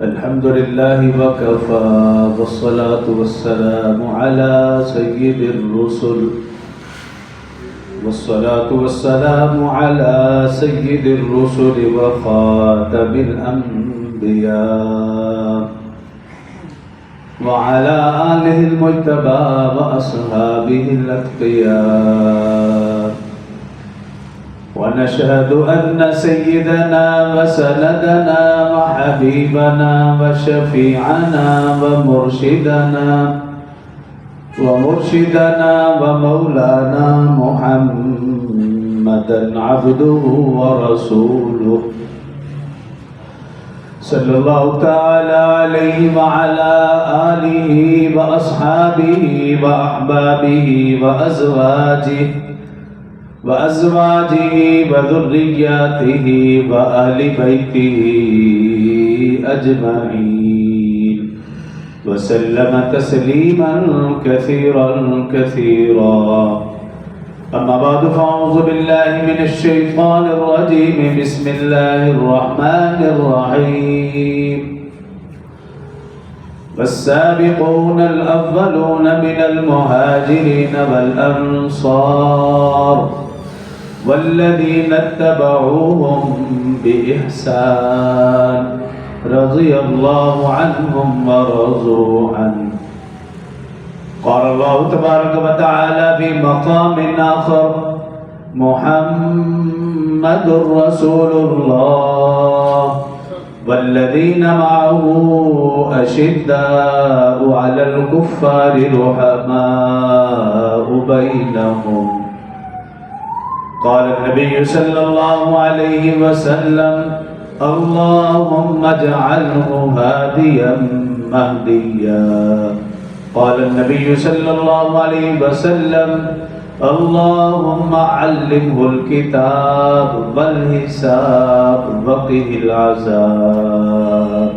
الحمد لله وكفى والصلاة والسلام على سيد الرسل والصلاة والسلام على سيد الرسل وخاتم الأنبياء وعلى آله المجتبى وأصحابه الأتقياء ونشهد أن سيدنا وسندنا وحبيبنا وشفيعنا ومرشدنا ومولانا محمدا عبده ورسوله صلى الله تعالى عليه وعلى آله وأصحابه وأحبابه وأزواجه وذرياته وأهل بيته أجمعين وسلم تسليما كثيرا أما بعد فأعوذ بالله من الشيطان الرجيم بسم الله الرحمن الرحيم والسابقون الأولون من المهاجرين والأنصار والذين اتبعوهم بإحسان رضي الله عنهم ورضوا عنه قال الله تبارك وتعالى في مقام آخر محمد رسول الله والذين معه أشداء على الكفار رحماء بينهم قال النبي صلى الله عليه وسلم اللهم اجعله هاديا مهديا قال النبي صلى الله عليه وسلم اللهم علمه الكتاب والحساب وقه العذاب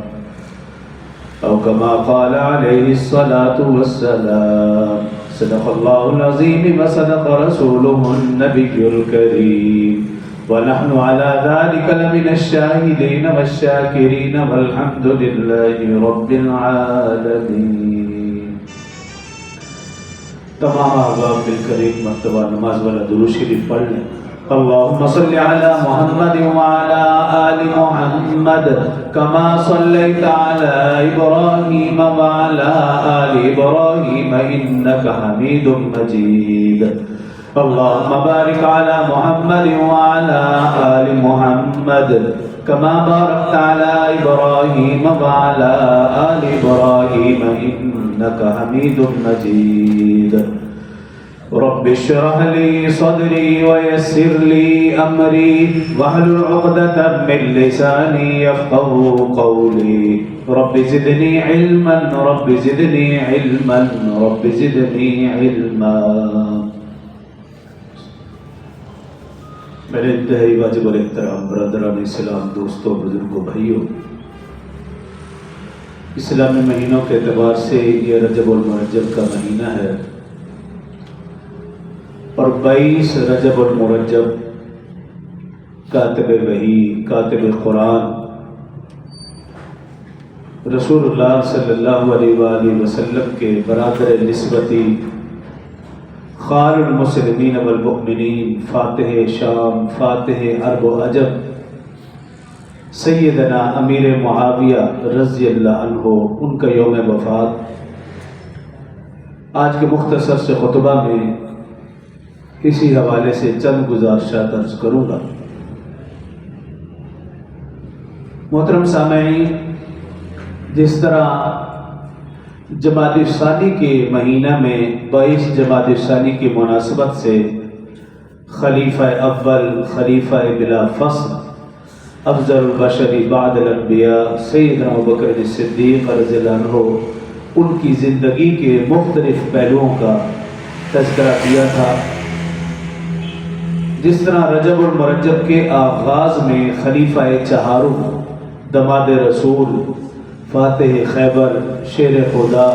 أو كما قال عليه الصلاة والسلام صدق الله العظيم وصدق رسوله النبي الكريم ونحن على ذلك لمن الشاهدين والشاكرين والحمد لله رب العالمين. تمام احباب مل کر ایک مرتبہ نماز والا درود شریف پڑھ لیں. اللهم صل على محمد وعلى آل محمد كما صليت على إبراهيم وعلى آل إبراهيم إنك حميد مجيد. اللهم بارك على محمد وعلى آل محمد كما باركت على إبراهيم وعلى آل إبراهيم إنك حميد مجيد. رب اشرح لي صدري ويسر لي أمري واحلل عقدة من لساني يفقهوا قولي. رب زدني علما رب زدني علما رب زدني علما. میرے انتہائی واجب الاحترام برادران اسلام، دوستوں، بزرگوں، بھائیوں، اسلامی مہینوں کے اعتبار سے یہ رجب المرجب کا مہینہ ہے اور 22 رجب المرجب کاتب وحی، کاتب قرآن رسول اللہ صلی اللہ علیہ وآلہ وسلم کے برادر نسبتی، خال المسلمین والمؤمنین، فاتح شام، فاتح عرب و عجم، سیدنا امیر معاویہ رضی اللہ عنہ، ان کا یوم وفات. آج کے مختصر سے خطبہ میں اسی حوالے سے چند گزارشات عرض کروں گا. محترم سامعین، جس طرح جمادی الثانی کے مہینہ میں 22 جمادی الثانی کی مناسبت سے خلیفہ اول، خلیفہ بلا فصل، افضل البشر بعد الانبیاء سیدنا ابوبکر صدیق رضی اللہ عنہ، ان کی زندگی کے مختلف پہلوؤں کا تذکرہ کیا تھا. جس طرح رجب المرجب کے آغاز میں خلیفہ چہارم، دماد رسول، فاتح خیبر، شیر خدا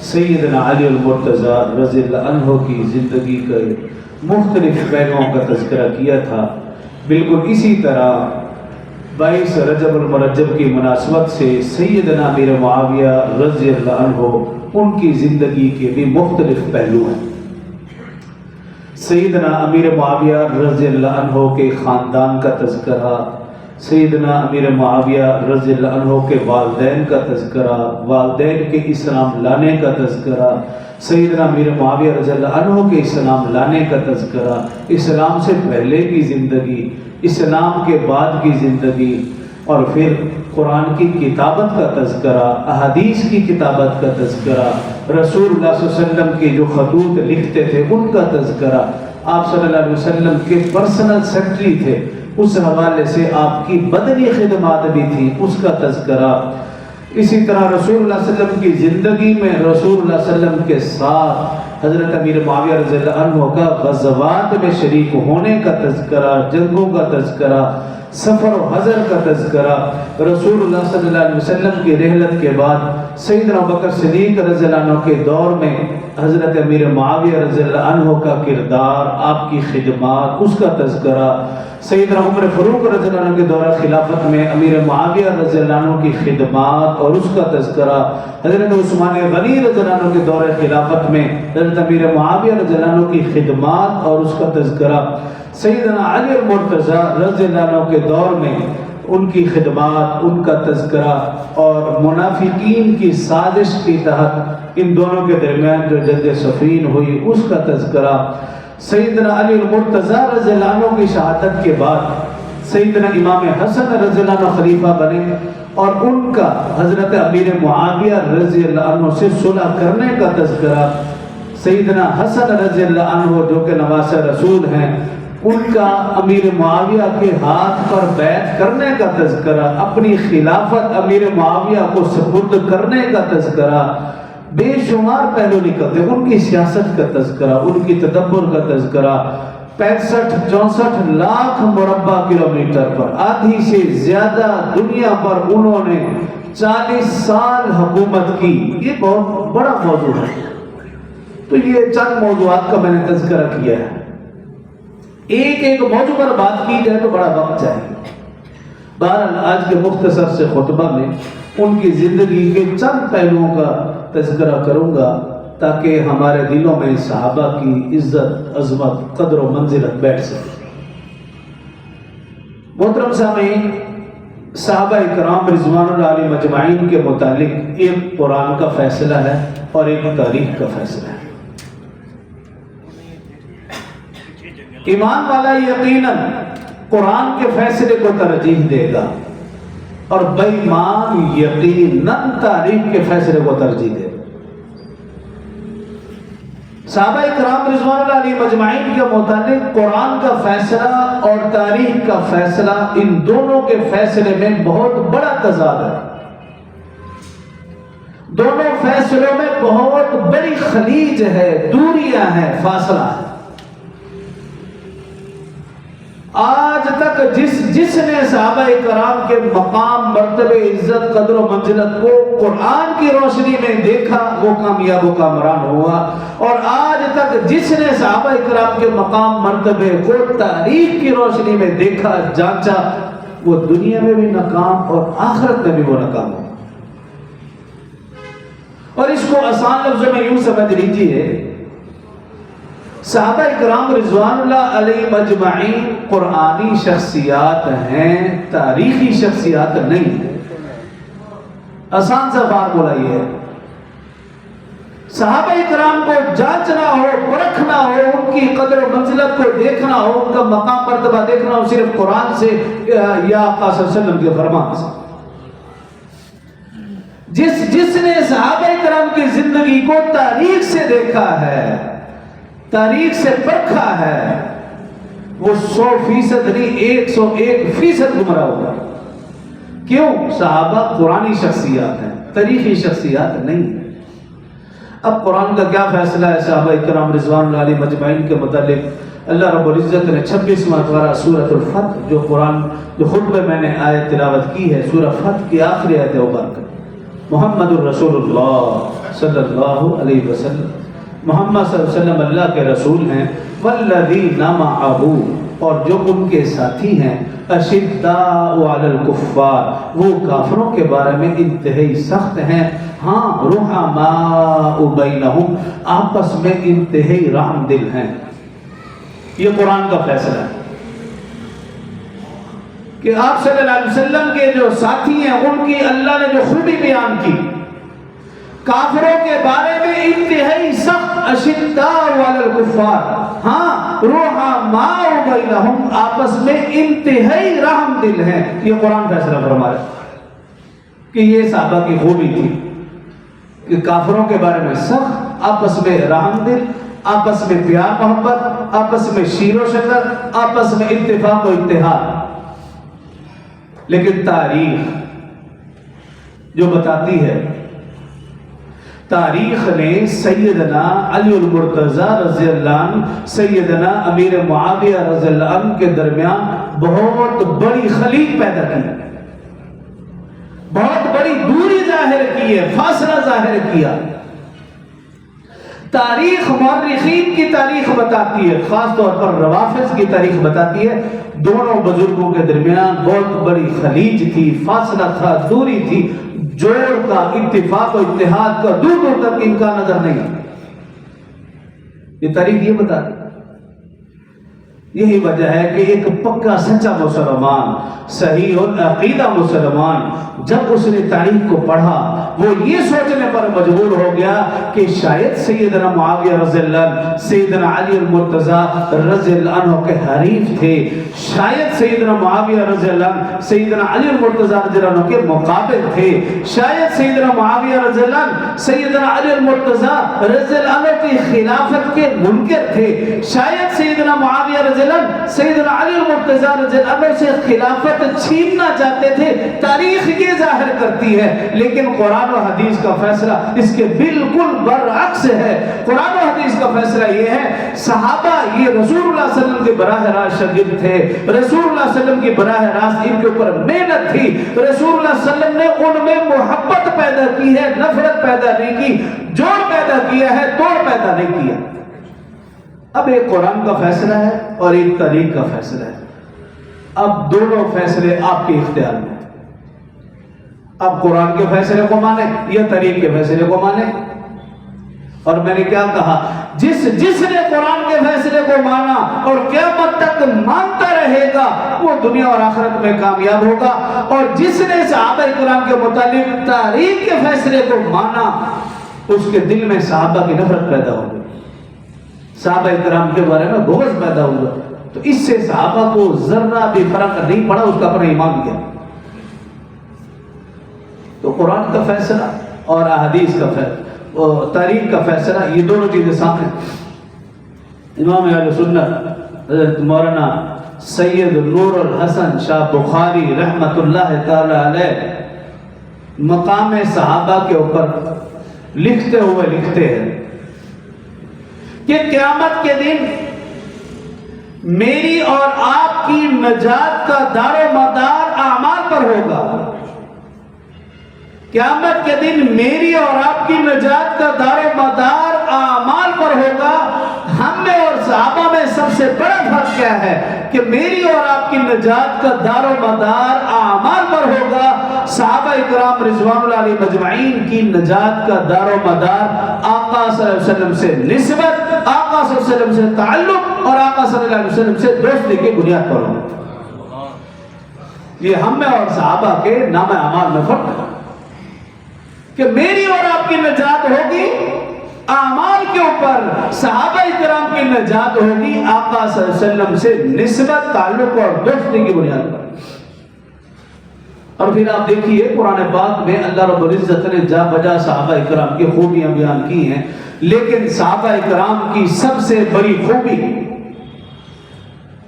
سیدنا علی المرتضیٰ رضی اللہ عنہ کی زندگی کے مختلف پہلوؤں کا تذکرہ کیا تھا. بالکل اسی طرح 22 رجب المرجب کی مناسبت سے سیدنا امیر معاویہ رضی اللہ عنہ ان کی زندگی کے بھی مختلف پہلو ہیں۔ سیدنا امیر معاویہ رضی اللہ عنہ کے خاندان کا تذکرہ، سیدنا امیر معاویہ رضی اللہ عنہ کے والدین کا تذکرہ، والدین کے اسلام لانے کا تذکرہ، سیدنا امیر معاویہ رضی اللہ عنہ کے اسلام لانے کا تذکرہ، اسلام سے پہلے کی زندگی، اسلام کے بعد کی زندگی، اور پھر قرآن کی کتابت کا تذکرہ، احادیث کی کتابت کا تذکرہ، رسول اللہ صلی اللہ علیہ وسلم کے جو خطوط لکھتے تھے ان کا تذکرہ، آپ صلی اللہ علیہ وسلم کے پرسنل سیکرٹری تھے، اس حوالے سے آپ کی بدنی خدمات بھی تھی، اس کا تذکرہ۔ اسی طرح رسول اللہ صلی اللہ علیہ وسلم کی زندگی میں رسول اللہ صلی اللہ علیہ وسلم کے ساتھ حضرت امیر معاویہ رضی اللہ عنہ کا غزوات میں شریک ہونے کا تذکرہ، جنگوں کا تذکرہ، سفر و حضر کا تذکرہ، رسول اللہ صلی اللہ علیہ وسلم کی رحلت کے بعد سیدنا ابوبکر صدیق رضی اللہ عنہ کے دور میں حضرت امیر معاویہ رضی اللہ عنہ کا کردار، آپ کی خدمات، اس کا تذکرہ، سیدنا عمر فاروق رضی اللہ عنہ کے دور خلافت میں امیر معاویہ رضی اللہ عنہ کی خدمات اور اس کا تذکرہ، حضرت عثمان غنی رضی اللہ عنہ کے دور خلافت میں حضرت امیر معاویہ رضی اللہ عنہ کی خدمات اور اس کا تذکرہ، سیدنا علی المرتضی رضی اللہ عنہ کے دور میں ان کی خدمات، ان کا تذکرہ، اور منافقین کی سازش کے تحت ان دونوں کے درمیان جو جنگ صفین ہوئی اس کا تذکرہ، سیدنا علی المرتضی رضی اللہ عنہ کی شہادت کے بعد سیدنا امام حسن رضی اللہ عنہ خلیفہ بنے اور ان کا حضرت امیر معاویہ رضی اللہ عنہ سے صلح کرنے کا تذکرہ، سیدنا حسن رضی اللہ عنہ جو کہ نواسہ رسول ہیں ان کا امیر معاویہ کے ہاتھ پر بیعت کرنے کا تذکرہ، اپنی خلافت امیر معاویہ کو سپرد کرنے کا تذکرہ، بے شمار پہلو نکلتے، ان کی سیاست کا تذکرہ، ان کی تدبر کا تذکرہ، 65-64 لاکھ مربع کلومیٹر پر، آدھی سے زیادہ دنیا پر انہوں نے 40 سال حکومت کی، یہ بہت بڑا موضوع ہے۔ تو یہ چند موضوعات کا میں نے تذکرہ کیا ہے، ایک موضوع پر بات کی جائے تو بڑا وقت چاہیے۔ بہرحال آج کے مختصر سے خطبہ میں ان کی زندگی کے چند پہلوؤں کا تذکرہ کروں گا تاکہ ہمارے دلوں میں صحابہ کی عزت، عظمت، قدر و منزلت بیٹھ سکے۔ محترم سامعین، صحابہ اکرام رضوان اللہ علیہم اجمعین کے متعلق ایک قرآن کا فیصلہ ہے اور ایک تاریخ کا فیصلہ ہے۔ ایمان والا یقیناً قرآن کے فیصلے کو ترجیح دے گا اور بے ایمان یقیناً تاریخ کے فیصلے کو ترجیح دے گا۔ صحابہ کرام رضوان اللہ علیہم اجمعین کے متعلق قرآن کا فیصلہ اور تاریخ کا فیصلہ، ان دونوں کے فیصلے میں بہت بڑا تضاد ہے۔ دونوں فیصلوں میں بہت بڑی خلیج ہے، دوریاں ہیں، فاصلہ ہے۔ آج تک جس نے صحابہ کرام کے مقام، مرتبے، عزت، قدر و منزلت کو قرآن کی روشنی میں دیکھا وہ کامیاب و کامران ہوا، اور آج تک جس نے صحابہ کرام کے مقام، مرتبے کو تاریخ کی روشنی میں دیکھا، جانچا، وہ دنیا میں بھی ناکام اور آخرت میں بھی وہ ناکام ہو۔ اور اس کو آسان لفظوں میں یوں سمجھ لیجیے، صحابہ کرام رضوان اللہ علیہم اجمعین قرآنی شخصیات ہیں، تاریخی شخصیات نہیں ہیں۔ آسان سا فارمولہ یہ ہے، صحابہ کرام کو جانچنا ہو، پرکھنا ہو، ان کی قدر و منزلت کو دیکھنا ہو، ان کا مقام مرتبہ دیکھنا ہو، صرف قرآن سے یا آقا صلی اللہ علیہ وسلم کے فرمان سے۔ جس نے صحابہ کرام کی زندگی کو تاریخ سے دیکھا ہے، تاریخ سے پرکھا ہے، وہ 100% نہیں 101% گمراہ ہوگا۔ کیوں؟ صحابہ قرآنی شخصیات ہیں، تاریخی شخصیات نہیں ہیں۔ اب قرآن کا کیا فیصلہ ہے صحابہ کرام رضوان اللہ علیہم اجمعین کے متعلق؟ اللہ رب العزت نے 26واں پارہ سورۃ الفتح، جو قرآن جو خطبے میں نے آیت تلاوت کی ہے، سورہ فتح کی آخری آیت مبارکہ، محمد الرسول اللہ صلی اللہ علیہ وسلم، محمد صلی اللہ علیہ وسلم اللہ کے رسول ہیں، والذین معہ، اور جو ان کے ساتھی ہیں اشداء علی الکفار، وہ کافروں کے بارے میں انتہائی سخت ہیں، ہاں رحماء بینہم، آپس میں انتہائی رحم دل ہیں۔ یہ قرآن کا فیصلہ ہے کہ آپ صلی اللہ علیہ وسلم کے جو ساتھی ہیں ان کی اللہ نے جو خوبی بیان کی، کافروں کے بارے میں انتہائی سخت، اشداء علی الکفار، ہاں رحماء بینہم، آپس میں انتہائی رحم دل ہیں۔ یہ قرآن فیصلہ فرما رہا ہے کہ یہ صحابہ کی خوبی تھی کہ کافروں کے بارے میں سخت، آپس میں رحم دل، آپس میں پیار محبت، آپس میں شیر و شکر، آپس میں اتفاق و اتحاد۔ لیکن تاریخ جو بتاتی ہے، تاریخ نے سیدنا علی المرتضی رضی اللہ عنہ، سیدنا امیر معاویہ رضی اللہ عنہ کے درمیان بہت بڑی خلیج پیدا کی، بہت بڑی دوری ظاہر کی ہے، فاصلہ ظاہر کیا۔ تاریخ مورخین کی تاریخ بتاتی ہے، خاص طور پر روافض کی تاریخ بتاتی ہے، دونوں بزرگوں کے درمیان بہت بڑی خلیج تھی، فاصلہ تھا، دوری تھی، جوڑ کا، اتفاق و اتحاد کا دور دور تک امکان نظر نہیں۔ یہ تاریخ یہ بتاتی ہے۔ یہی وجہ ہے کہ ایک پکا سچا مسلمان، صحیح العقیدہ مسلمان، جب اس نے تاریخ کو پڑھا وہ یہ سوچنے پر مجبور ہو گیا کہ شاید سیدنا معاویہ رضی اللہ عنہ سیدنا علی المرتضی رضی اللہ عنہ کے حریف تھے، شاید سیدنا معاویہ رضی اللہ عنہ سیدنا علی المرتضی رضی اللہ عنہ کے مقابل تھے، شاید سیدنا معاویہ رضی اللہ عنہ سیدنا علی المرتضی رضی اللہ عنہ کی خلافت کے منکر تھے، شاید سیدنا معاویہ رضی اللہ عنہ سیدنا علی المرتضی رضی اللہ عنہ سے خلافت چھیننا چاہتے تھے۔ تاریخ یہ ظاہر کرتی ہے، لیکن قرآن و حدیث کا فیصلہ اس کے بالکل برعکس ہے۔ قرآن و حدیث کا فیصلہ یہ ہے، صحابہ یہ رسول اللہ صلی اللہ علیہ وسلم کے براہ راست شاگرد تھے، رسول اللہ صلی اللہ علیہ وسلم کی براہ راست ان کے اوپر محنت تھی، رسول اللہ صلی اللہ علیہ وسلم نے ان میں محبت پیدا کی ہے، نفرت پیدا نہیں کی، جوڑ پیدا کیا ہے، توڑ پیدا نہیں کیا۔ اب ایک قرآن کا فیصلہ ہے اور ایک تاریخ کا فیصلہ ہے، اب دونوں فیصلے آپ کے اختیار میں۔ اب قرآن کے فیصلے کو مانیں یا تاریخ کے فیصلے کو مانیں۔ اور میں نے کیا کہا، جس نے قرآن کے فیصلے کو مانا اور قیامت تک مانتا رہے گا وہ دنیا اور آخرت میں کامیاب ہوگا، اور جس نے صحابہ کرام کے متعلق تاریخ کے فیصلے کو مانا اس کے دل میں صحابہ کی نفرت پیدا ہوگی، صحابہ کرام کے بارے میں بغض پیدا ہوگا، تو اس سے صحابہ کو ذرہ بھی فرق نہیں پڑا، اس کا اپنا ایمان گیا۔ تو قرآن کا فیصلہ اور احادیث کا فیصلہ، تاریخ کا فیصلہ، یہ دونوں چیزیں سامنے۔ امام اہل سنت حضرت مولانا سید نور الحسن شاہ بخاری رحمت اللہ تعالی علیہ مقام صحابہ کے اوپر لکھتے ہوئے لکھتے ہیں کہ قیامت کے دن میری اور آپ کی نجات کا دار و مدار اعمال پر ہوگا۔ قیامت کے دن میری اور آپ کی نجات کا دار و مدار اعمال پر ہوگا۔ ہم میں اور صحابہ میں سب سے بڑا فرق کیا ہے کہ میری اور آپ کی نجات کا دار و مدار اعمال پر ہوگا، صحابہ کرام رضوان اللہ علیہ مجمعین کی نجات کا دار و مدار آقا صلی اللہ علیہ وسلم سے نسبت، آقا صلی اللہ علیہ وسلم سے تعلق اور آقا صلی اللہ علیہ وسلم سے دوستی کی بنیاد پر ہوگا۔ یہ ہم میں اور صحابہ کے نام اعمال میں فرق ہے کہ میری اور آپ کی نجات ہوگی اعمال کے اوپر، صحابہ کرام کی نجات ہوگی آقا صلی اللہ علیہ وسلم سے نسبت، تعلق اور دوستی کی بنیاد پر۔ اور پھر آپ دیکھیے قرآن پاک میں اللہ رب العزت نے جا بجا صحابہ کرام کی خوبیاں بیان کی ہیں، لیکن صحابہ کرام کی سب سے بڑی خوبی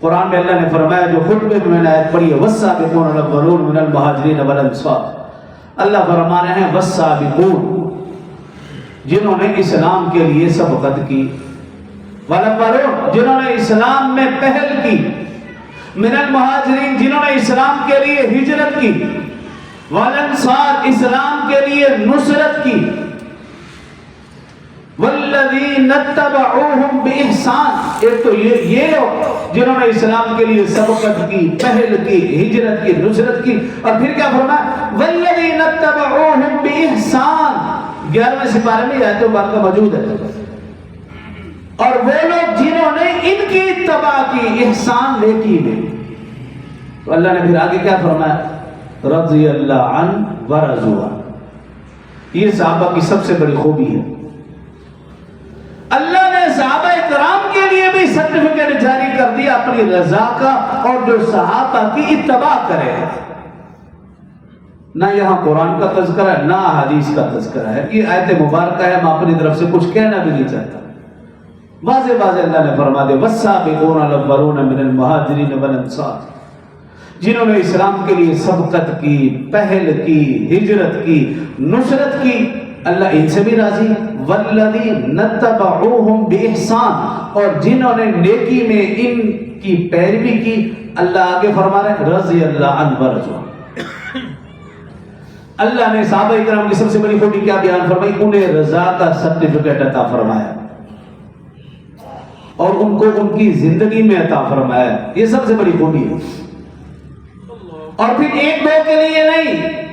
قرآن میں اللہ نے فرمایا، جو خطبے میں نے آیت پڑھی ہے، والسابقون الاولون من المہاجرین والانصار، اللہ فرما رہے ہیں والسابقون، جنہوں نے اسلام کے لیے سبقت کی، والاولون، جنہوں نے اسلام میں پہل کی، من المہاجرین، جنہوں نے اسلام کے لیے ہجرت کی، والانصار، اسلام کے لیے نصرت کی۔ والذین اتبعوہم بإحسان، ایک تو یہ لوگ جنہوں نے اسلام کے لیے سبقت کی، پہل کی، ہجرت کی، نصرت کی، اور پھر کیا فرمایا والذین اتبعوہم بإحسان، 11ویں سپارے میں آیت مبارکہ موجود ہے، اور وہ لوگ جنہوں نے ان کی اتباع کی احسان نیکی میں، تو اللہ نے پھر آگے کیا فرمایا رضی اللہ عنہ ورضوا عنہ، یہ صحابہ کی سب سے بڑی خوبی ہے، اللہ نے صحابہ کرام کے لیے بھی سرٹیفکیٹ جاری کر دیا اپنی رضا کا، اور جو صحابہ کی اتباع کرے، نہ یہاں قرآن کا تذکرہ ہے نہ حدیث کا تذکرہ ہے، یہ آیت مبارکہ ہے، میں اپنی طرف سے کچھ کہنا بھی نہیں چاہتا، واضح واضح اللہ نے فرما دیا والسابقون الاولون من المہاجرین والانصار، جنہوں نے اسلام کے لیے سبقت کی، پہل کی، ہجرت کی، نصرت کی، اللہ ان سے بھی راضی، والذین اتبعوہم بإحسان، اور جنہوں نے نیکی میں ان کی پیروی کی، اللہ آگے فرما رہے ہیں رضی اللہ عنہ ورضوا عنہ، اللہ نے صحابہ کرام کی سب سے بڑی خوبی کیا بیان فرمائی، انہیں رضا کا سرٹیفکیٹ عطا فرمایا، اور ان کو ان کی زندگی میں عطا فرمایا، یہ سب سے بڑی خوبی ہے، اور پھر ایک دو کے لیے نہیں،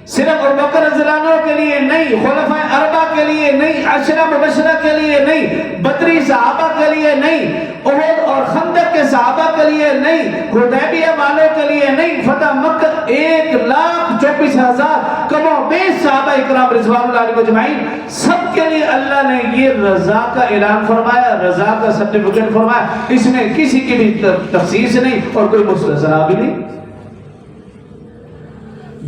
صرف ابوبکر رضی اللہ عنہ کے لیے نہیں، خلفائے اربعہ کے لیے نہیں، عشرہ مبشرہ کے لیے نہیں، بدری صحابہ کے لیے نہیں، احد اور خندق کے صحابہ کے لیے نہیں، حدیبیہ والوں کے لیے نہیں، فتح مکہ 1,24,000 کم و بیش صحابہ اکرام رضوان اللہ علیہم اجمعین، سب کے لیے اللہ نے یہ رضا کا اعلان فرمایا، رضا کا سرٹیفکیٹ فرمایا، اس میں کسی کی بھی تخصیص نہیں اور کوئی مستثنیٰ بھی نہیں۔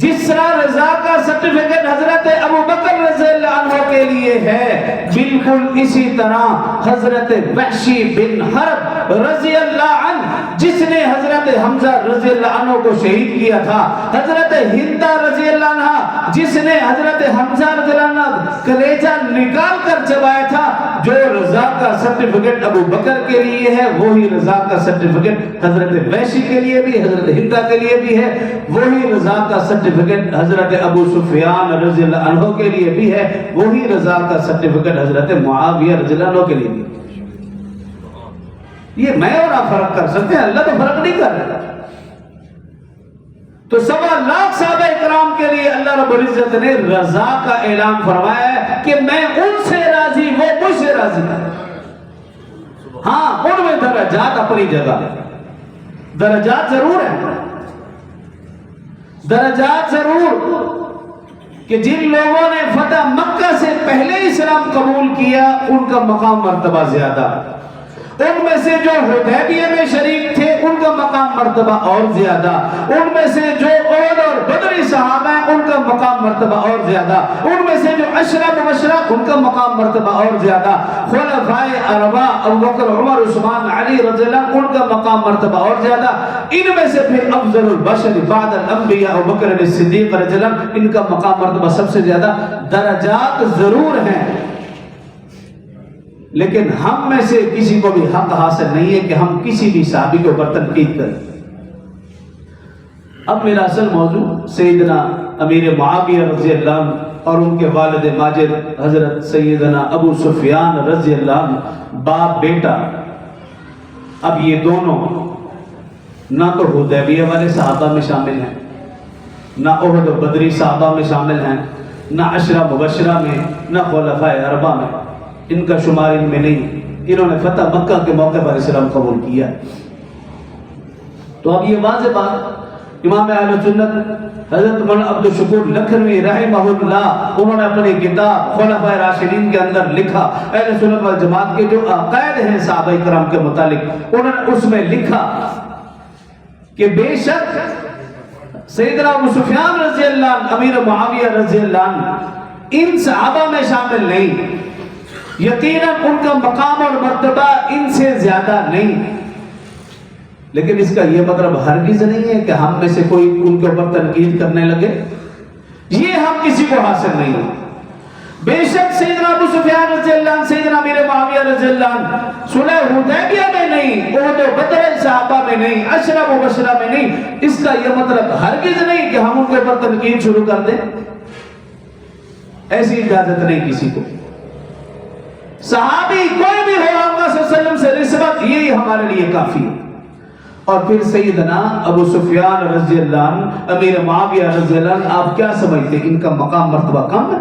جس طرح رضا کا سرٹیفکیٹ حضرت ابوبکر رضی اللہ عنہ کے لیے ہے، بالکل اسی طرح حضرت وحشی بن حرب رضی اللہ عنہ، جس نے حضرت حمزہ رضی اللہ عنہ کو شہید کیا تھا، حضرت ہندہ رضی اللہ عنہ جس نے حضرت حمزہ رضی اللہ عنہ کلیجہ نکال کر چبایا تھا، جو رضا کا سرٹیفکیٹ ابوبکر کے لیے ہے وہی رضا کا سرٹیفکیٹ حضرت وحشی کے لیے بھی، حضرت ہندہ کے لیے بھی ہے، وہی رضا کا سرٹیفکیٹ حضرت ابو سفیان رضی اللہ عنہ کے لیے بھی ہے، وہی رضا کا سرٹیفکیٹ حضرت معاویہ رضی اللہ عنہ کے لیے بھی ہے۔ یہ میں اور آپ فرق کر سکتے ہیں، اللہ تو فرق نہیں کر رہا۔ تو 1.25 لاکھ صحابہ کرام کے لیے اللہ رب العزت نے رضا کا اعلان فرمایا ہے کہ میں ان سے راضی، وہ مجھ سے راضی ہے۔ ہاں ان میں درجات اپنی جگہ، درجات ضرور ہیں، درجات ضرور، کہ جن لوگوں نے فتح مکہ سے پہلے اسلام قبول کیا ان کا مقام مرتبہ زیادہ، ان میں سے جو حدیبیہ میں شریک تھے ان کا مقام مرتبہ اور زیادہ، ان میں سے جو احد اور بدری صحابہ ہیں ان کا مقام مرتبہ اور زیادہ، ان میں سے جو عشرہ مبشرہ ان کا مقام مرتبہ اور زیادہ، خلفائے اربعہ ابوبکر عمر عثمان علی رضی اللہ عنہ ان کا مقام مرتبہ اور زیادہ، ان میں سے پھر افضل البشر بعد الانبیاء ابوبکر صدیق رضی اللہ عنہ ان کا مقام مرتبہ سب سے زیادہ۔ درجات ضرور ہیں، لیکن ہم میں سے کسی کو بھی حق حاصل نہیں ہے کہ ہم کسی بھی صحابی کے اوپر تنقید کریں۔ اب میرا اصل موضوع سیدنا امیر معاویہ رضی اللہ عنہ اور ان کے والد ماجد حضرت سیدنا ابو سفیان رضی اللہ عنہ، باپ بیٹا۔ اب یہ دونوں نہ تو حدیبیہ والے صحابہ میں شامل ہیں، نہ احد و بدری صحابہ میں شامل ہیں، نہ عشرہ مبشرہ میں، نہ خلفائے اربعہ میں، ان کا شمار ان میں نہیں۔ انہوں نے فتح مکہ کے موقع پر اسلام قبول کیا۔ تو اب یہ واضح بات، امام اہل سنت حضرت مولانا عبد الشکور لکھنوی رحمہ اللہ، انہوں نے اپنی کتاب خلفائے راشدین کے اندر لکھا، اہل سنت والجماعت کے جو عقائد ہیں صحابہ کرام کے متعلق، انہوں نے اس میں لکھا کہ بے شک سیدنا ابو سفیان رضی اللہ عنہ، امیر معاویہ رضی اللہ عنہ ان صحابہ میں شامل نہیں، یقیناً ان کا مقام اور مرتبہ ان سے زیادہ نہیں، لیکن اس کا یہ مطلب ہرگز نہیں ہے کہ ہم میں سے کوئی ان کے اوپر تنقید کرنے لگے، یہ ہم کسی کو حاصل نہیں ہے۔ بے شک سیدنا ابو سفیان رضی اللہ عنہ، سیدنا امیر معاویہ رضی اللہ عنہ صلح حدیبیہ میں نہیں، احد و بدر صحابہ میں نہیں، عشرہ مبشرہ میں نہیں، اس کا یہ مطلب ہرگز نہیں کہ ہم ان کے اوپر تنقید شروع کر دیں، ایسی اجازت نہیں کسی کو۔ صحابی کوئی بھی ہو آقا صلی اللہ علیہ وسلم سے نسبت یہی ہمارے لیے کافی ہے۔ اور پھر سیدنا ابو سفیان رضی اللہ عنہ، امیر معاویہ رضی اللہ عنہ، آپ کیا سمجھتے ہیں ان کا مقام مرتبہ کم ہے؟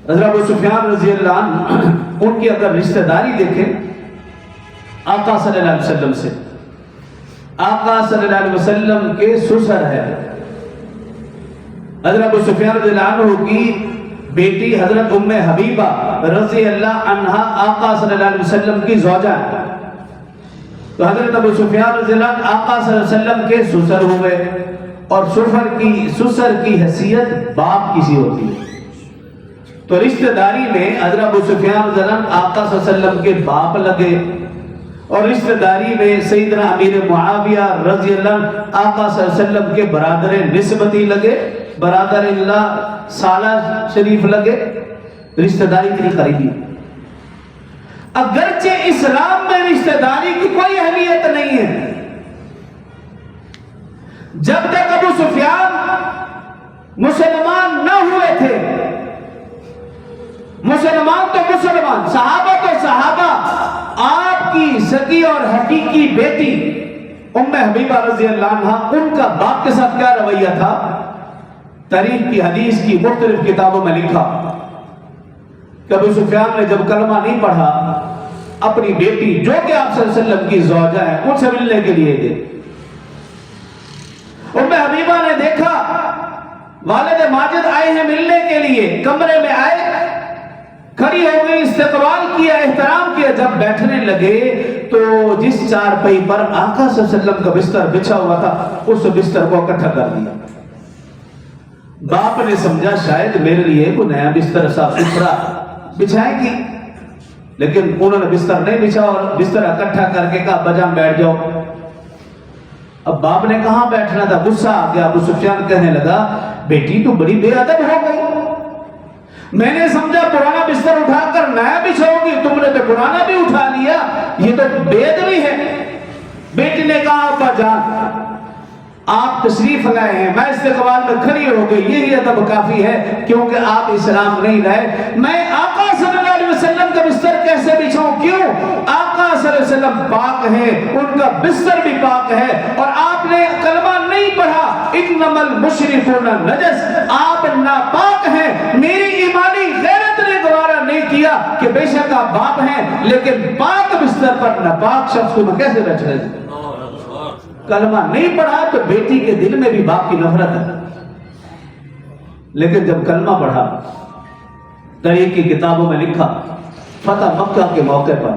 حضرت ابو سفیان رضی اللہ عنہ ان کی اگر رشتہ داری دیکھیں آقا صلی اللہ علیہ وسلم سے، آقا صلی اللہ علیہ وسلم کے سسر ہے۔ حضرت ابو سفیان رضی اللہ عنہ کی بیٹی حضرت ام حبیبہ رضی اللہ عنہا آقا صلی اللہ علیہ وسلم کی زوجہ ہے، تو حضرت ابو سفیان رضی اللہ عنہ آقا صلی اللہ علیہ وسلم کے سسر ہوئے، اور سسر کی حیثیت باپ کسی ہوتی ہے، تو رشتہ داری میں حضرت ابو سفیان رضی اللہ عنہ آقا صلی اللہ علیہ وسلم کے باپ لگے، اور رشتہ داری میں سیدنا امیر معاویہ رضی اللہ عنہ آقا صلی اللہ علیہ وسلم کے برادر نسبتی لگے، برادر اللہ سالہ شریف لگے، رشتہ داری اتنی قریبی۔ اگرچہ اسلام میں رشتہ داری کی کوئی اہمیت نہیں ہے، جب تک ابو سفیان مسلمان نہ ہوئے تھے، مسلمان تو مسلمان، صحابہ تو صحابہ، آپ کی سگی اور حقیقی بیٹی ام حبیبہ رضی اللہ عنہ، ان کا باپ کے ساتھ کیا رویہ تھا؟ تاریخ کی حدیث کی مختلف کتابوں میں لکھا کہ ابو سفیان نے جب کلمہ نہیں پڑھا، اپنی بیٹی جو کہ آپ صلی اللہ علیہ وسلم کی زوجہ ہے ان سے ملنے کے لیے گئے۔ ام حبیبہ نے دیکھا والد ماجد آئے ہیں ملنے کے لیے، کمرے میں آئے، کھڑی ہو گئی، استقبال کیا، احترام کیا، جب بیٹھنے لگے تو جس چارپائی پر آقا صلی اللہ علیہ وسلم کا بستر بچھا ہوا تھا اس بستر کو اکٹھا کر دیا۔ باپ نے سمجھا شاید میرے لیے کوئی نیا بستر صاف ستھرا بچھائے گی، لیکن انہوں نے بستر نہیں بچھا اور بستر اکٹھا کر کے کہا بجام بیٹھ جاؤ۔ اب باپ نے کہاں بیٹھنا تھا، غصہ آ گیا۔ ابو سفیان کہنے لگا بیٹی تو بڑی بے ادب ہو گئی، میں نے سمجھا پرانا بستر اٹھا کر نیا بچھاؤ گی، تم نے تو پرانا بھی اٹھا لیا، یہ تو بے ادبی ہے۔ بیٹی نے کہا ابا جان آپ تشریف لائے ہیں، میں استقبال میں کھڑی ہو گئی، یہی ادب کافی ہے، کیونکہ آپ اسلام نہیں لائے، میں آقا صلی اللہ علیہ وسلم کا بستر کیسے بچھاؤں؟ کیوں؟ آقا صلی اللہ علیہ وسلم پاک ہے، ان کا بستر بھی پاک ہے، اور آپ نے کلمہ نہیں پڑھا، انما المشرکون نجس، آپ ناپاک ہیں۔ میری ایمانی غیرت نے گوارا نہیں کیا کہ بے شک آپ باپ ہیں، لیکن پاک بستر پر ناپاک شخص کو میں کیسے بیٹھ رہے ہیں؟ کلمہ نہیں پڑھا تو بیٹی کے دل میں بھی باپ کی نفرت ہے، لیکن جب کلمہ پڑھا، تاریخ کی کتابوں میں لکھا فتح مکہ کے موقع پر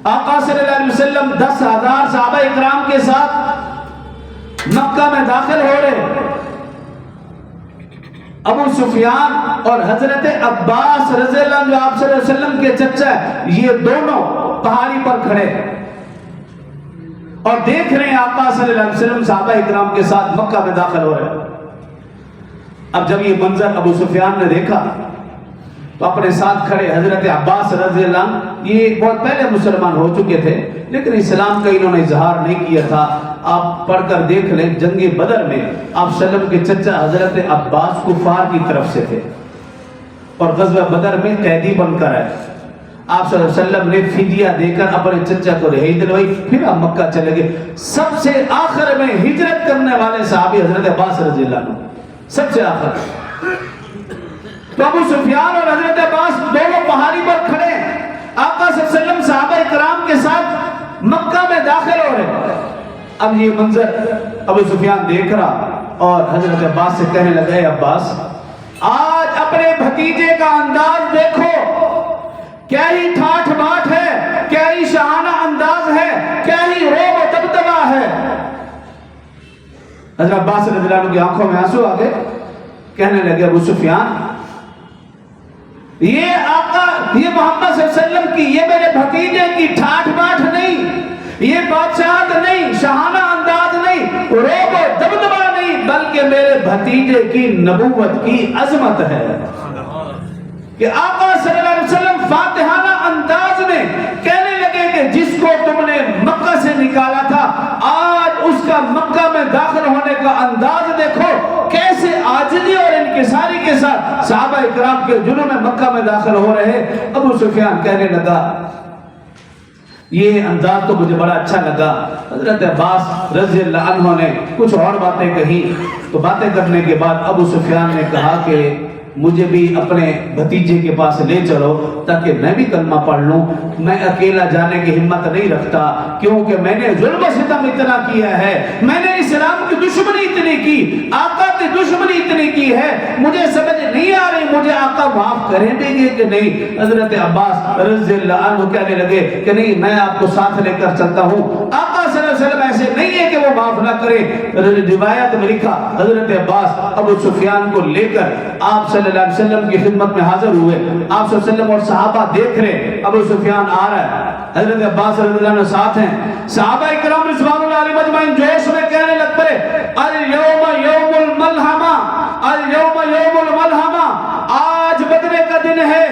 آقا صلی اللہ علیہ وسلم 10,000 صحابہ اکرام کے ساتھ مکہ میں داخل ہو رہے، ابو سفیان اور حضرت عباس رضی اللہ عنہ جو آپ صلی اللہ علیہ وسلم کے چچا ہے، یہ دونوں پہاڑی پر کھڑے اور دیکھ رہے ہیں آقا صلی اللہ علیہ وسلم صحابہ اکرام کے ساتھ مکہ میں داخل ہو رہے ہیں۔ اب جب یہ منظر ابو سفیان نے دیکھا تو اپنے ساتھ کھڑے حضرت عباس رضی اللہ عنہ، یہ بہت پہلے مسلمان ہو چکے تھے لیکن اسلام کا انہوں نے اظہار نہیں کیا تھا۔ آپ پڑھ کر دیکھ لیں، جنگ بدر میں آپ صلی اللہ علیہ وسلم کے چچا حضرت عباس کفار کی طرف سے تھے اور غزوہ بدر میں قیدی بن کر آئے۔ آپ صلی اللہ علیہ وسلم نے فدیہ دے کر اپنے چچا کو رہائی دلوائی، پھر آپ مکہ چلے گئے۔ سب سے آخر میں ہجرت کرنے والے صحابی حضرت عباس رضی اللہ عنہ، سب سے آخر۔ تو ابو سفیان اور حضرت عباس دونوں پہاڑی پر کھڑے ہیں، آقا صلی اللہ علیہ وسلم صحابہ اکرام کے ساتھ مکہ میں داخل ہو رہے ہیں۔ اب یہ منظر ابو سفیان دیکھ رہا اور حضرت عباس سے کہنے لگا اے عباس، آج اپنے بھتیجے کا انداز دیکھو، کیا ہی ٹھاٹھ باٹھ ہے، کیا ہی شاہانہ انداز ہے، کیا ہی روب و دبدبہ ہے۔ حضرت عباس رضی اللہ عنہ کی آنکھوں میں آنسو آ گئے، کہنے لگے ابو سفیان یہ آقا، یہ محمد صلی اللہ علیہ وسلم کی، یہ میرے بھتیجے کی ٹھاٹھ باٹھ نہیں، یہ بادشاہت نہیں، شاہانہ انداز نہیں، روب و دبدبہ نہیں، بلکہ میرے بھتیجے کی نبوت کی عظمت ہے کہ آقا صلی اللہ علیہ وسلم فاتحانہ انداز میں کہنے لگے کہ جس کو تم نے مکہ سے نکالا تھا، آج اس کا مکہ میں داخل ہونے کا انداز دیکھو، کیسے عاجزی اور انکساری کے ساتھ صحابہ اکرام کے جنوب مکہ میں داخل ہو رہے، ابو سفیان کہنے لگا، یہ انداز تو مجھے بڑا اچھا لگا۔ حضرت عباس رضی اللہ عنہ نے کچھ اور باتیں کہی، تو باتیں کرنے کے بعد ابو سفیان نے کہا کہ مجھے بھی اپنے بھتیجے کے پاس لے چلو تاکہ میں بھی کلمہ پڑھ لوں، میں اکیلا جانے کی ہمت نہیں رکھتا، کیونکہ میں نے ظلم و ستم اتنا کیا ہے، میں نے اسلام کی دشمنی اتنی کی، آقا کی دشمنی اتنی کی ہے، مجھے سمجھ نہیں آ رہی مجھے آقا معاف کریں گے کہ نہیں۔ حضرت عباس رضی اللہ عنہ کہنے لگے کہ نہیں، میں آپ کو ساتھ لے کر چلتا ہوں، آقا صلی اللہ علیہ وسلم ایسے نہیں ہے کہ وہ معاف نہ کرے۔ روایت میں لکھا حضرت عباس ابو سفیان کو لے کر آپ صلی اللہ علیہ وسلم کی خدمت میں حاضر ہوئے۔ آپ صلی اللہ علیہ وسلم اور صحابہ دیکھ رہے ابو سفیان آ رہا ہے، حضرت عباس رضی اللہ عنہ ساتھ ہیں، صحابہ اکرام رضوان اللہ علیہم اجمعین جوش میں کہنے لگ پڑے، الیوم یوم الملحمہ، الیوم یوم الملحمہ، آج بدلے کا دن ہے،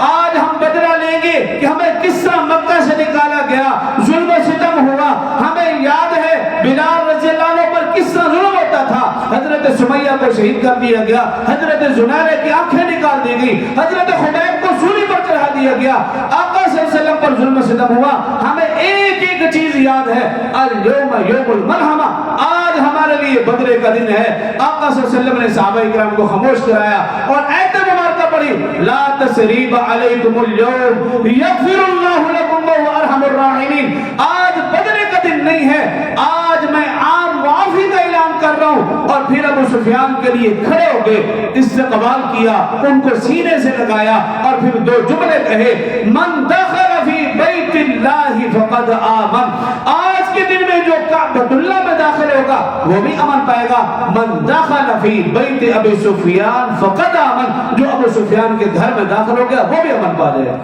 آج ہم بدلہ لیں گے کہ ہمیں کس طرح مکہ سے نکالا گیا، ظلم و ستم ہوا، ہمیں یاد ہے بلال رضی اللہ عنہ پر کس طرح ظلم ہوتا تھا، حضرت سمیہ کو شہید کر دیا گیا، حضرت زنیرہ کی آنکھیں نکال دی گئی، حضرت خبیب کو سولی پر چڑھا دیا گیا، آقا صلی اللہ علیہ وسلم پر ظلم و ستم ہوا، ہمیں ایک ایک چیز یاد ہے، الیوم یوم الملحمہ، آج ہمارے لیے بدلے کا دن ہے۔ آقا صلی اللہ علیہ وسلم نے صحابہ اکرام کو خاموش کرایا اور ایت مبارکہ پڑھی، لا تثریب علیکم اليوم یغفر اللہ لکم وهو ارحم الراحمین، آج بدلے کا دن نہیں ہے، آج میں عام معافی کا اعلان کر رہا ہوں۔ اور پھر ابو سفیان کے لیے کھڑے ہو گئے، استقبال کیا، ان کو سینے سے لگایا اور پھر دو جملے کہے، من دخل فی بیت اللہ فقد آمن، آج کے دن میں جو کعبۃ اللہ میں داخل ہوگا وہ بھی امن پائے گا، من دخل فی بیت ابی سفیان فقد آمن، جو ابو سفیان کے گھر میں داخل ہو گیا وہ بھی امن پا جائے۔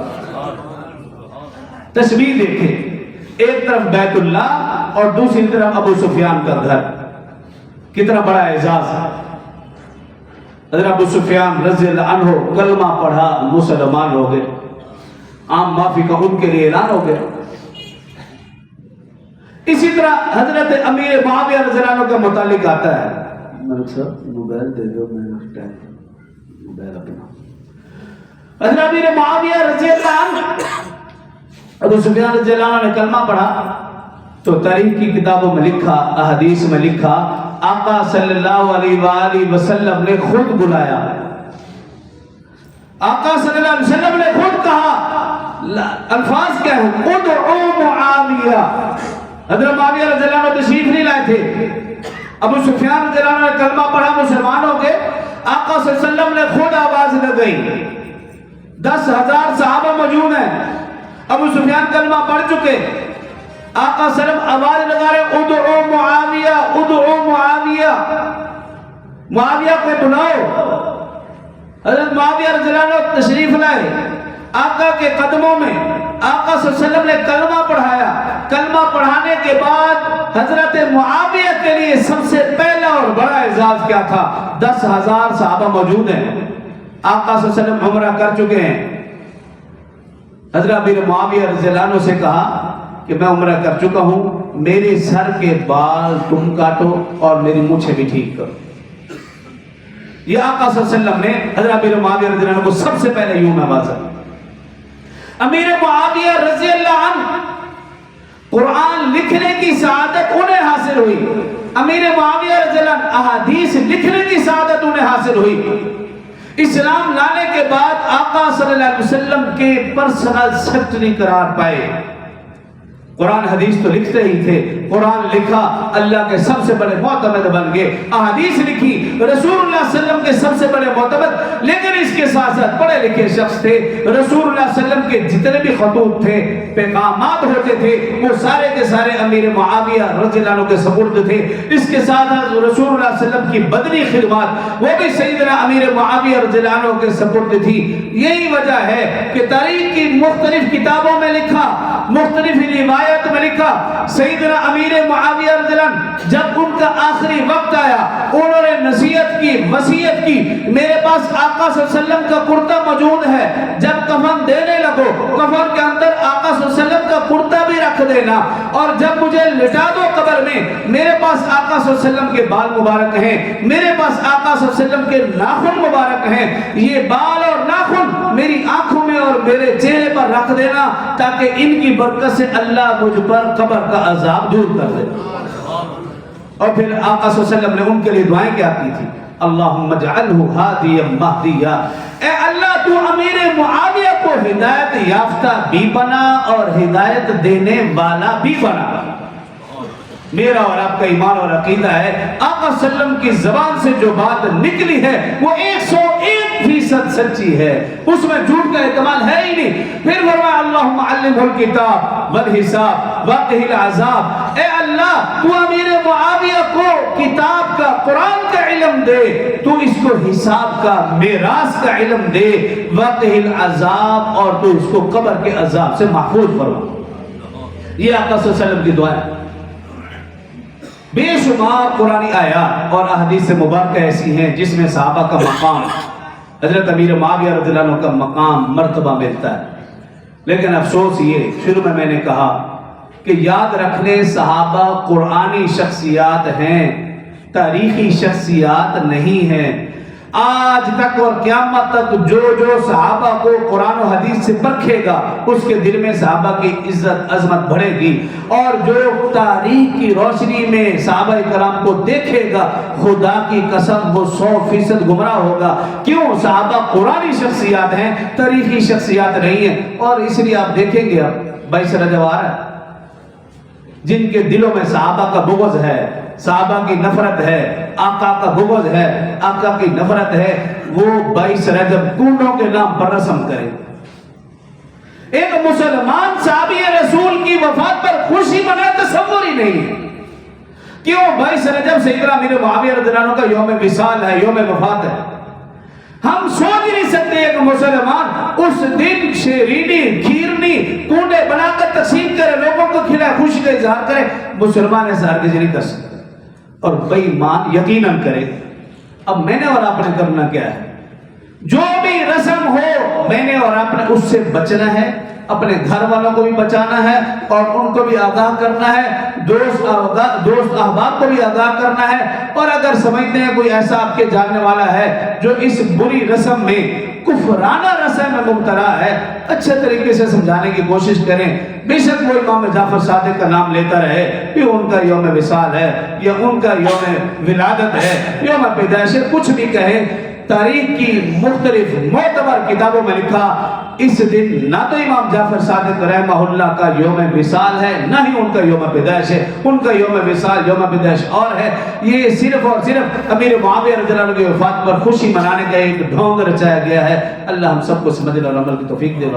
تشبیہ دیکھیں، ایک طرف بیت اللہ اور دوسری طرف ابو سفیان کا گھر، کتنا بڑا اعزاز ہے۔ حضرت ابو سفیان رضی اللہ عنہ کلمہ پڑھا، مسلمان ہو گئے، عام معافی کا ان کے لیے اعلان ہو گیا۔ اسی طرح حضرت امیر معاویہ رضی اللہ عنہ کا متعلق آتا ہے، ملک صاحب موبائل دے دو، میں موبائل اپنا۔ حضرت امیر معاویہ رضی اللہ عنہ، ابو سفیان رضی اللہ عنہ نے کلمہ پڑھا تو تاریخ کی کتابوں میں لکھا، احادیث میں لکھا، آقا صلی اللہ علیہ وآلہ وسلم نے خود بلایا، آقا صلی اللہ علیہ وسلم نے خود کہا، الفاظ کیا ہیں، ادعو معاویہ۔ حضرت معاویہ رضی اللہ عنہ تشریف نہیں لائے تھے، ابو سفیان رضی اللہ عنہ نے کلمہ پڑھا، مسلمان ہو گئے، آقا صلی اللہ علیہ وسلم نے خود آواز لگائی، 10,000 صحابہ موجود ہیں، ابو سفیان کلمہ پڑھ چکے، آقا صلی اللہ علیہ وسلم آواز لگا رہے، ادعو معاویہ، ادعو معاویہ، معاویہ کو بلاؤ۔ حضرت معاویہ رضی اللہ عنہ تشریف لائے، آقا کے قدموں میں آقا صلی اللہ علیہ وسلم نے کلمہ پڑھایا، کلمہ پڑھانے کے بعد حضرت معاویہ کے لیے سب سے پہلا اور بڑا اعزاز کیا تھا، 10,000 صحابہ موجود ہیں، آقا صلی اللہ علیہ وسلم عمرہ کر چکے ہیں، حضرت امیر معاویہ رضی اللہ عنہ سے کہا کہ میں عمرہ کر چکا ہوں، میرے سر کے بال تم کاٹو اور میری مونچھیں بھی ٹھیک کرو۔ یہ آقا صلی اللہ علیہ وسلم نے حضرت امیر معاویہ رضی اللہ عنہ کو سب سے پہلے یوں نوازا۔ امیر معاویہ رضی اللہ عنہ قرآن لکھنے کی سعادت انہیں حاصل ہوئی، امیر معاویہ رضی اللہ عنہ احادیث لکھنے کی سعادت انہیں حاصل ہوئی۔ اسلام لانے کے بعد آقا صلی اللہ علیہ وسلم کے پرسنل سیکرٹری قرار پائے، قرآن حدیث تو لکھتے ہی تھے، قرآن لکھا، اللہ کے سب سے بڑے معتمد بن گئے، احادیث لکھی، رسول اللہ صلی اللہ علیہ وسلم کے سب سے بڑے معتمد، لیکن اس کے ساتھ ساتھ پڑھے لکھے شخص تھے، رسول اللہ صلی اللہ علیہ وسلم کے جتنے بھی خطوط تھے، پیغامات ہوتے تھے، وہ سارے کے سارے امیر معاویہ رضی اللہ عنہ کے سپرد تھے۔ اس کے ساتھ رسول اللہ صلی اللہ علیہ وسلم کی بدنی خدمات وہ بھی سیدنا امیر معاویہ رضی اللہ عنہ کے سپرد تھی۔ یہی وجہ ہے کہ تاریخ کی مختلف کتابوں میں لکھا، مختلف روایت میں لکھا، سیدنا امیر معاویہ رضی اللہ عنہ جب ان کا آخری وقت آیا، انہوں نے نصیحت وصیت کی میرے پاس آقا صلی اللہ علیہ وسلم کا کرتا موجود ہے، جب کفن دینے لگو کفن کے اندر آقا صلی اللہ علیہ وسلم کا کرتا بھی رکھ دینا، اور جب مجھے لٹا دو قبر میں میرے پاس آقا صلی اللہ علیہ وسلم کے بال مبارک ہیں، میرے پاس آقا صلی اللہ علیہ وسلم کے ناخن مبارک ہیں، یہ بال اور ناخن میری آنکھوں میں اور میرے چہرے پر رکھ دینا تاکہ ان کی برکت سے اللہ مجھ پر قبر کا عذاب دور کر دے۔ اور پھر آقا صلی اللہ علیہ وسلم نے ان کے لیے دعائیں کیا کی تھی؟ اللہم اجعلہ ہادیا مہدیا، اے اللہ تو امیر معاویہ کو ہدایت یافتہ بھی بنا اور ہدایت دینے والا بھی بنا۔ میرا اور آپ کا ایمان اور عقیدہ ہے آقا صلی اللہ علیہ وسلم کی زبان سے جو بات نکلی ہے وہ 101% سچی ہے، اس میں جھوٹ کا احتمال ہے ہی نہیں۔ پھر فرمایا اللہم علمہ الکتاب والحساب وقہ العذاب، اے اللہ تو امیر معاویہ کو کتاب کا قرآن کا علم دے، تو اس کو حساب کا میراث کا علم دے، وقہ العذاب اور تو اس کو قبر کے عذاب سے محفوظ فرما۔ یہ آقا صلی اللہ علیہ وسلم کی دعا ہے۔ بے شمار قرآنی آیات اور احادیث مبارکہ ایسی ہیں جس میں صحابہ کا مقام، حضرت امیر معاویہ رضی اللہ عنہ کا مقام مرتبہ ملتا ہے۔ لیکن افسوس یہ، شروع میں نے کہا کہ یاد رکھنے صحابہ قرآنی شخصیات ہیں، تاریخی شخصیات نہیں ہیں۔ آج تک اور قیامت تک جو صحابہ کو قرآن و حدیث سے پرکھے گا اس کے دل میں صحابہ کی عزت عظمت بڑھے گی، اور جو تاریخ کی روشنی میں صحابہ کرام کو دیکھے گا خدا کی قسم وہ 100% گمراہ ہوگا۔ کیوں؟ صحابہ قرآنی شخصیات ہیں، تاریخی شخصیات نہیں ہیں۔ اور اس لیے آپ دیکھیں گے اب 22 رجب آ رہا ہے، جن کے دلوں میں صحابہ کا بغض ہے، صحابہ کی نفرت ہے، آقا کا بغض ہے، آقا کی نفرت ہے، وہ 22 رجب کنڈوں کے نام پر رسم کرے۔ ایک مسلمان صحابی رسول کی وفات پر خوشی منائے تصور ہی نہیں ہے۔ کیوں؟ 22 رجب سیدنا امیر معاویہ رضی اللہ عنہ کا یوم وصال ہے، یوم وفات ہے۔ ہم سوچ نہیں سکتے ایک مسلمان اس دن شیرینی کھیرنی کنڈے بنا کر تقسیم کرے، لوگوں کو کھلائے، خوشی کا اظہار کرے۔ مسلمان ایسا ہرگز نہیں کر سکتے، اور بے ایمان یقیناً کرے۔ اب میں نے اور آپ نے کرنا کیا ہے؟ جو بھی رسم ہو میں نے اور آپ نے اس سے بچنا ہے، اپنے گھر والوں کو بھی بچانا ہے اور ان کو بھی آگاہ کرنا ہے، دوست احباب کو بھی آگاہ کرنا ہے۔ اور اگر سمجھتے ہیں کوئی ایسا آپ کے جاننے والا ہے جو اس بری رسم میں کفرانہ رسم میں مبتلا ہے، اچھے طریقے سے سمجھانے کی کوشش کریں۔ بے شک وہ امام جعفر صادق کا نام لیتا رہے کہ ان کا یوم وصال ہے یا ان کا یوم ولادت ہے، یوم پیدائش ہے، کچھ بھی کہیں، تاریخ کی مختلف معتبر کتابوں میں لکھا اس دن نہ تو امام جعفر صادق رحمہ اللہ کا یوم وصال ہے، نہ ہی ان کا یوم پیدائش ہے۔ ان کا یوم وصال یوم پیدائش اور ہے۔ یہ صرف اور صرف امیر معاویہ رضی اللہ عنہ کی وفات پر خوشی منانے کا ایک ڈھونگ رچایا گیا ہے۔ اللہ ہم سب کو سمجھنے اور عمل کی توفیق دے۔